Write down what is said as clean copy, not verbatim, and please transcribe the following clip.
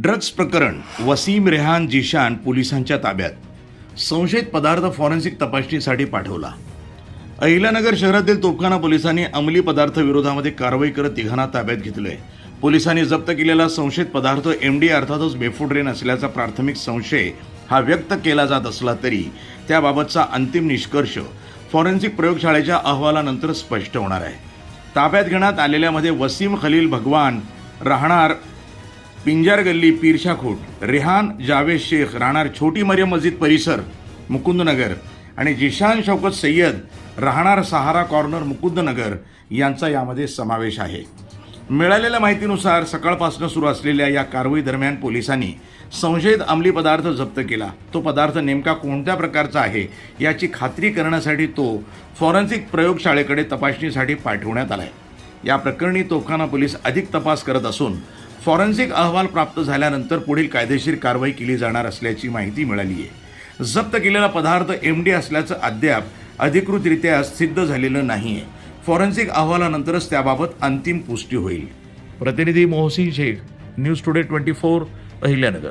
Drugs प्रकरण वसीम रेहान जिशान पोलिसांच्या ताब्यात. संशयित पदार्थ फॉरेन्सिक तपासणीसाठी पाठवला. अहिल्यानगर शहरातील तोफखाना पोलिसांनी अंमली पदार्थ विरोधामध्ये कारवाई करत तिघांना ताब्यात घेतलंय. पोलिसांनी जप्त केलेला संशयित पदार्थ MD अर्थातच बेफोड्रेन असल्याचा प्राथमिक संशय हा व्यक्त केला जात असला तरी त्याबाबतचा अंतिम निष्कर्ष फॉरेन्सिक प्रयोगशाळेच्या अहवालानंतर स्पष्ट होणार आहे. ताब्यात घेण्यात आलेल्यामध्ये वसीम खलील भगवान राहणार पिंजार गल्ली पीरशाखोट, रेहान जावेद शेख राहणार छोटी मरियम मस्जिद परिसर मुकुंदनगर आणि जिशान शौकत सय्यद राहणार सहारा कॉर्नर मुकुंदनगर यांचा यामध्ये समावेश आहे. मिळालेल्या माहितीनुसार सकाळपासून सुरू असलेल्या या कारवाई दरम्यान पोलिसांनी संशयित अंमली पदार्थ जप्त केला. तो पदार्थ नेमका कोणत्या प्रकारचा आहे याची खात्री करण्यासाठी तो फॉरेन्सिक प्रयोगशाळेकडे तपासणीसाठी पाठवण्यात आलाय. या प्रकरणी तोफखाना पोलीस अधिक तपास करत असून फॉरेन्सिक अहवाल प्राप्त झाल्यानंतर पुढील कायदेशीर कारवाई केली जाणार असल्याची माहिती मिळाली आहे. जप्त केलेला पदार्थ MD असल्याचं अद्याप अधिकृतरित्या सिद्ध झालेलं नाहीये. फॉरेन्सिक अहवालानंतरच त्याबाबत अंतिम पुष्टी होईल. प्रतिनिधी मोहसिन शेख, न्यूज टुडे 24, अहिल्यानगर.